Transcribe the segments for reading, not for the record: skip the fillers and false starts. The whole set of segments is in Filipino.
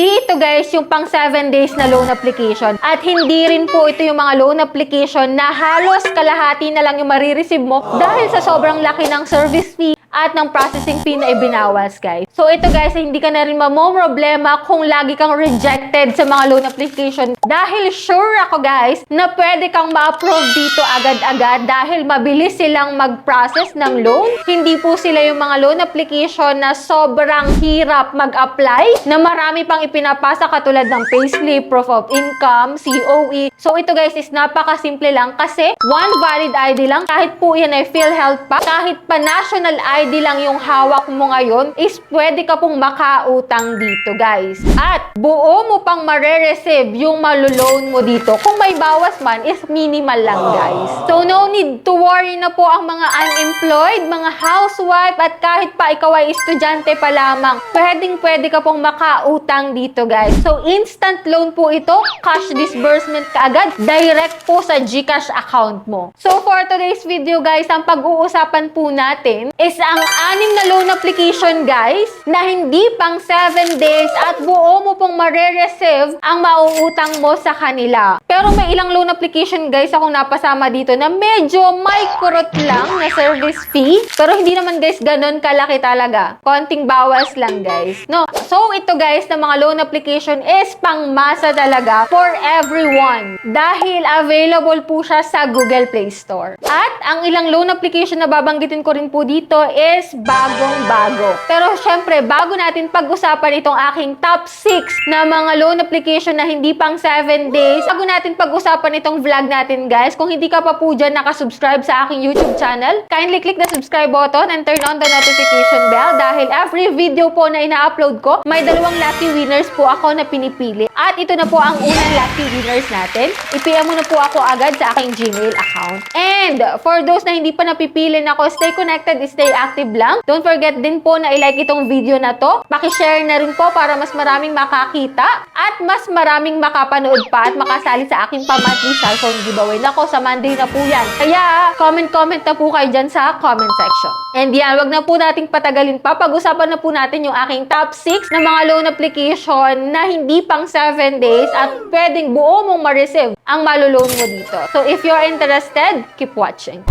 Hindi ito guys yung pang 7 days na loan application. At hindi rin po ito yung mga loan application na halos kalahati na lang yung marireceive mo dahil sa sobrang laki ng service fee at ng processing fee na ibinawas, guys. So, ito guys, hindi ka na rin mamomroblema kung lagi kang rejected sa mga loan application. Dahil sure ako, guys, na pwede kang ma-approve dito agad-agad dahil mabilis silang mag-process ng loan. Hindi po sila yung mga loan application na sobrang hirap mag-apply, na marami pang ipinapasa katulad ng payslip, proof of income, COE. So, ito guys is napaka-simple lang kasi one valid ID lang, kahit po yan ay PhilHealth pa, kahit pa national ID lang yung hawak mo ngayon, is pwede ka pong makautang dito, guys. At buo mo pang mare-receive yung maluloan mo dito. Kung may bawas man, is minimal lang, guys. So, no need to worry na po ang mga unemployed, mga housewife, at kahit pa ikaw ay estudyante pa lamang, pwede ka pong makautang dito, guys. So, instant loan po ito, cash disbursement kaagad, direct po sa GCash account mo. So, for today's video, guys, ang pag-uusapan po natin is ang 6 na loan application, guys, na hindi pang 7 days at buo mo pong mare-receive ang mauutang mo sa kanila. Pero may ilang loan application, guys, akong napasama dito na medyo may kurot lang na service fee. Pero hindi naman, guys, ganun kalaki talaga. Konting bawas lang, guys. No? So, ito, guys, na mga loan application is pang masa talaga for everyone. Dahil available po siya sa Google Play Store. At ang ilang loan application na babanggitin ko rin po dito is bagong-bago. Pero syempre, bago natin pag-usapan itong aking top 6 na mga loan application na hindi pang 7 days, bago natin pag-usapan itong vlog natin, guys, kung hindi ka pa po dyan nakasubscribe sa aking YouTube channel, kindly click the subscribe button and turn on the notification bell dahil every video po na ina-upload ko, may 2 lucky winners po ako na pinipili. At ito na po ang unang lucky winners natin. I-PM mo na po ako agad sa aking Gmail account. And for those na hindi pa napipili na ako, stay connected, stay active lang. Don't forget din po na i-like itong video na to. Paki-share na rin po para mas maraming makakita at mas maraming makapanood pa at makasali sa aking pa-monthly cellphone giveaway. Nako, sa Monday na po yan. Kaya, comment na po kayo dyan sa comment section. And yan, wag na po nating patagalin pa. Pag-usapan na po natin yung aking top 6 na mga loan application na hindi pang 7 days at pwedeng buo mong ma-receive ang maluloan mo dito. So, if you're interested, keep watching.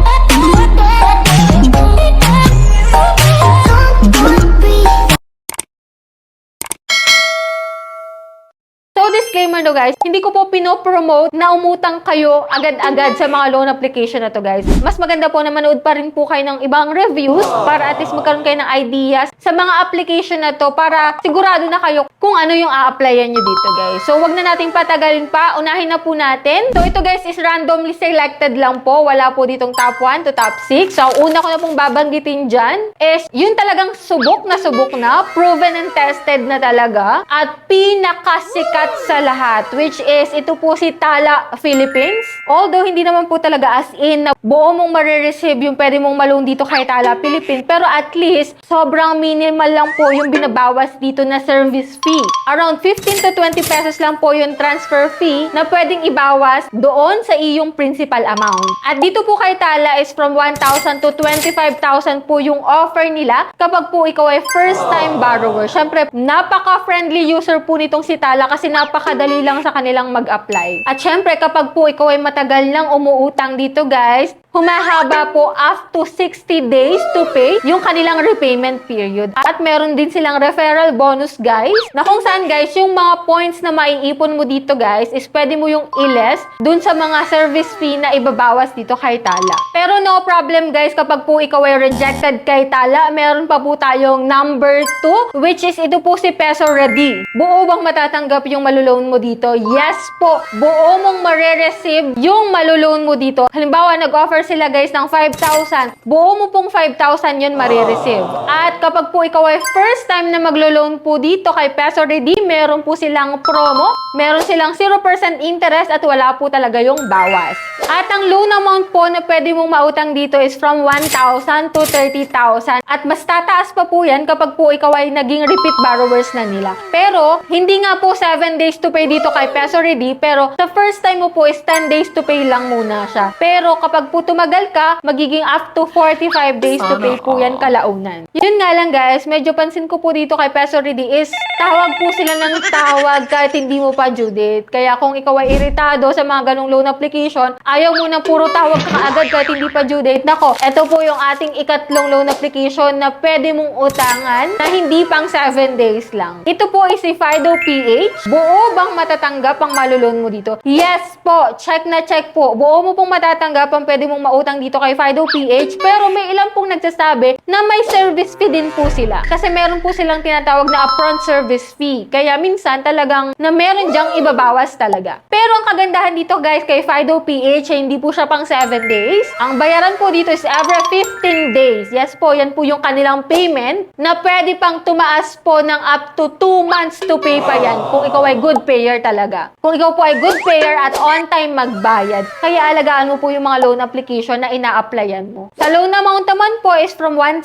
So, disclaimer no guys, hindi ko po pinopromote na umutang kayo agad-agad sa mga loan application na to, guys. Mas maganda po na manood pa rin po kayo ng ibang reviews para at least magkaroon kayo ng ideas sa mga application na to para sigurado na kayo kung ano yung a-applyan nyo dito, guys. So, wag na nating patagalin pa. Unahin na po natin. So, ito guys is randomly selected lang po. Wala po ditong top 1 to top 6. So, una ko na pong babanggitin dyan is yun talagang subok na, proven and tested na talaga, at pinakasikat sa lahat, which is ito po si Tala Philippines. Although hindi naman po talaga as in na buo mong marireceive yung pwede mong ma-loan dito kay Tala Philippines, pero at least sobrang minimal lang po yung binabawas dito na service fee. Around 15 to 20 pesos lang po yung transfer fee na pwedeng ibawas doon sa iyong principal amount. At dito po kay Tala is from 1,000 to 25,000 po yung offer nila kapag po ikaw ay first time borrower. Syempre, napaka-friendly user po nitong si Tala kasi napakadali lang sa kanilang mag-apply. At syempre, kapag po ikaw ay matagal nang umuutang dito, guys, humahaba po up to 60 days to pay yung kanilang repayment period. At meron din silang referral bonus, guys, na kung saan, guys, yung mga points na maiipon mo dito, guys, is pwede mo yung i-less dun sa mga service fee na ibabawas dito kay Tala. Pero no problem, guys, kapag po ikaw ay rejected kay Tala, meron pa po tayong number 2, which is ito po si Peso Ready. Buo bang matatanggap yung maluloan mo dito? Yes po, buo mong mare-receive yung maluloan mo dito. Halimbawa, nag-offer sila, guys, ng 5,000. Buo mo pong 5,000 yun marireceive. At kapag po ikaw ay first time na maglo-loan po dito kay Peso Ready, meron po silang promo, meron silang 0% interest at wala po talaga yung bawas. At ang loan amount po na pwede mong mautang dito is from 1,000 to 30,000. At mas tataas pa po yan kapag po ikaw ay naging repeat borrowers na nila. Pero, hindi nga po 7 days to pay dito kay Peso Ready, pero sa first time mo po is 10 days to pay lang muna siya. Pero kapag po tumagal ka, magiging up to 45 days to pay po yan kalaunan. Yun nga lang guys, medyo pansin ko po dito kay Peso Ready is tawag po sila ng tawag kahit hindi mo pa due date. Kaya kung ikaw ay iritado sa mga ganong loan application, ayaw mo na puro tawag ka agad kahit hindi pa due date. Nako, ito po yung ating ikatlong loan application na pwede mong utangan na hindi pang 7 days lang. Ito po ay si Fido PH. Buo bang matatanggap ang malulon mo dito? Yes po, check na check po. Buo mo pong matatanggap ang pwede mong mautang dito kay Fido PH, pero may ilan pong nagsasabi na may service fee din po sila. Kasi meron po silang tinatawag na upfront service fee. Kaya minsan talagang na meron dyang ibabawas talaga. Pero ang kagandahan dito guys kay Fido PH ay hindi po siya pang 7 days. Ang bayaran po dito is every 15 days. Yes po, yan po yung kanilang payment na pwede pang tumaas po ng up to 2 months to pay pa yan kung ikaw ay good payer talaga. Kung ikaw po ay good payer at on time magbayad. Kaya alagaan mo po yung mga loan application na ina-applyan mo. Sa loan amount naman po is from 1,000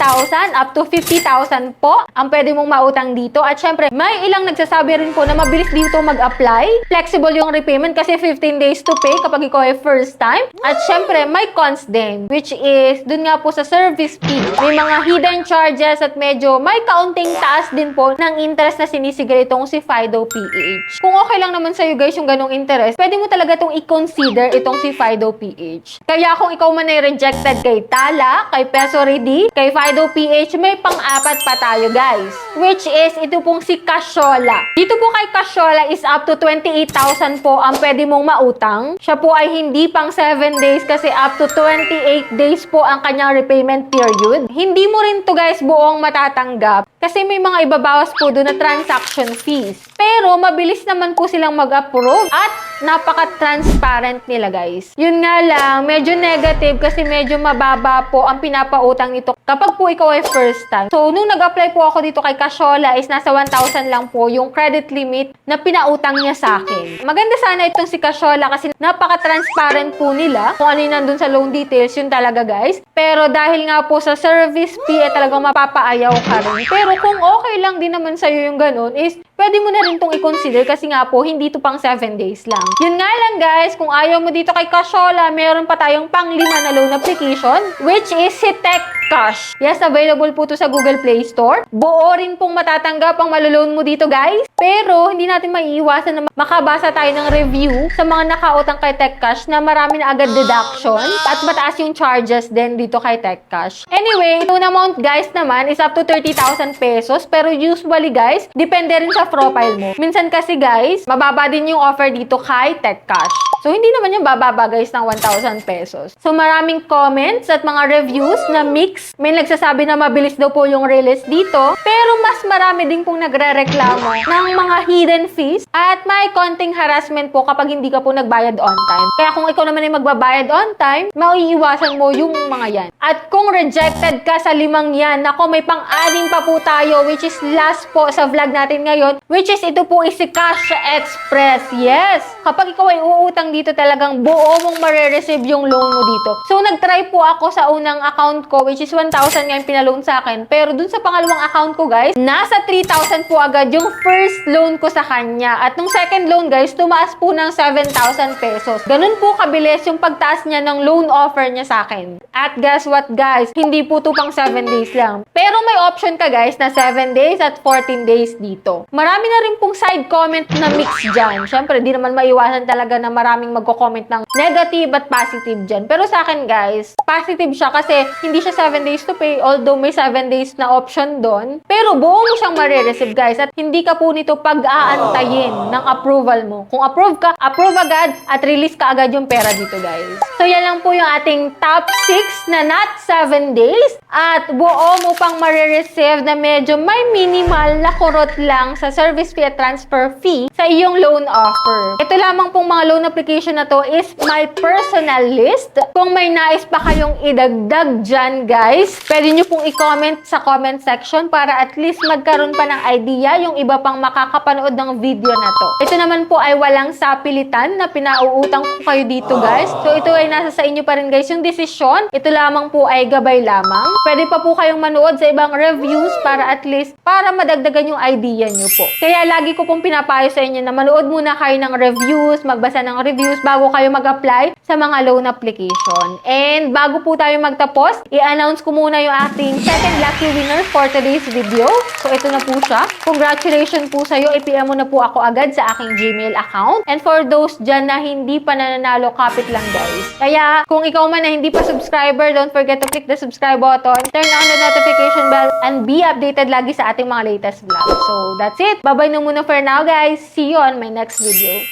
up to 50,000 po ang pwede mong mautang dito. At syempre, may ilang nagsasabi rin po na mabilis dito mag-apply. Flexible yung repayment kasi 15 days to pay kapag ikaw ay first time. At syempre, may cons din, which is dun nga po sa service fee. May mga hidden charges at medyo may kaunting taas din po ng interest na sinisigil itong si Fido PH. Kung okay lang naman sa'yo guys yung ganong interest, pwede mo talaga itong i-consider itong si Fido PH. Kaya kung ikaw man ay rejected kay Tala, kay Peso Ready, kay Fido PH, may pang-apat pa tayo guys. Which is ito pong si Casyola. Dito po kay Casyola is up to 28,000 po ang pwede mong mautang. Siya po ay hindi pang 7 days kasi up to 28 days po ang kanyang repayment period. Hindi mo rin to guys buong matatanggap kasi may mga ibabawas po doon na transaction fees. Pero mabilis naman po silang mag-approve at napaka-transparent nila guys. Yun nga lang, medyo negative kasi medyo mababa po ang pinapautang nito kapag po ikaw ay first time. So, nung nag-apply po ako dito kay Casyola is nasa 1,000 lang po yung credit limit na pinautang niya sa akin. Maganda sana itong si Casyola kasi napaka-transparent po nila kung ano yung nandun sa loan details, yun talaga guys. Pero dahil nga po sa service fee, talagang mapapaayaw ka rin. Pero kung okay lang din naman sa'yo yung ganun is pwede mo na rin itong i-consider kasi nga po, hindi ito pang 7 days lang. Yun nga lang guys, kung ayaw mo dito kay Casyola, meron pa tayong pang-5 na loan application, which is si TechCash. Yes, available po to sa Google Play Store. Buo rin pong matatanggap ang maloloan mo dito guys. Pero, hindi natin maiiwasan na makabasa tayo ng review sa mga nakautang kay TechCash na marami na agad deduction at mataas yung charges din dito kay TechCash. Anyway, loan amount guys naman is up to 30,000 pesos. Pero usually guys, depende rin sa profile mo. Minsan kasi guys, mababa din yung offer dito kay TechCash. So, hindi naman yung bababa guys ng 1,000 pesos. So, maraming comments at mga reviews na mix. May nagsasabi na mabilis daw po yung release dito. Pero mas marami din pong nagre-reklamo ng mga hidden fees at may konting harassment po kapag hindi ka po nagbayad on time. Kaya kung ikaw naman ay magbabayad on time, maiiwasan mo yung mga yan. At kung rejected ka sa 5 yan, nako may pang-anim pa po tayo which is last po sa vlog natin ngayon, which is ito po is si Cash Express. Yes! Kapag ikaw ay uutang dito talagang buo mong marireceive yung loan mo dito. So, nag-try po ako sa unang account ko which is 1,000 nga yung pinaloan sa akin. Pero dun sa pangalawang account ko guys, nasa 3,000 po agad yung first loan ko sa kanya. At nung second loan guys, tumaas po ng 7,000 pesos. Ganun po kabilis yung pagtaas niya ng loan offer niya sa akin. At guess what guys, hindi po to pang 7 days lang. Pero may option ka guys na 7 days at 14 days dito. Marami na rin pong side comment na mix dyan. Siyempre, di naman maiwasan talaga na maraming magko-comment ng negative at positive dyan. Pero sa akin guys, positive siya kasi hindi siya 7 days to pay, although may 7 days na option doon. Pero buo mo siyang marireceive guys at hindi ka po nito pag-aantayin ng approval mo. Kung approve ka, approve agad at release ka agad yung pera dito guys. So yan lang po yung ating top 6 na not 7 days at buo mo pang marireceive na medyo may minimal na kurot lang sa service fee at transfer fee sa iyong loan offer. Ito lamang pong mga loan application na to is my personal list. Kung may nais pa kayong idagdag dyan guys, pwede nyo pong i-comment sa comment section para at least magkaroon pa ng idea yung iba pang makakapanood ng video na to. Ito naman po ay walang sapilitan na pinauutang ko kayo dito guys. So ito ay nasa sa inyo pa rin guys yung desisyon. Ito lamang po ay gabay lamang. Pwede pa po kayong manood sa ibang reviews para at least para madagdagan yung idea nyo po. Kaya lagi ko pong pinapayo sa inyo na manood muna kayo ng reviews, magbasa ng reviews reviews bago kayo mag-apply sa mga loan application. And bago po tayo magtapos, i-announce ko muna yung ating second lucky winner for today's video. So ito na po siya. Congratulations po sa'yo. I-PM mo na po ako agad sa aking Gmail account. And for those dyan na hindi pa nananalo, kapit lang guys. Kaya kung ikaw man na hindi pa subscriber, don't forget to click the subscribe button, turn on the notification bell, and be updated lagi sa ating mga latest vlog. So that's it. Bye-bye na muna for now guys. See you on my next video.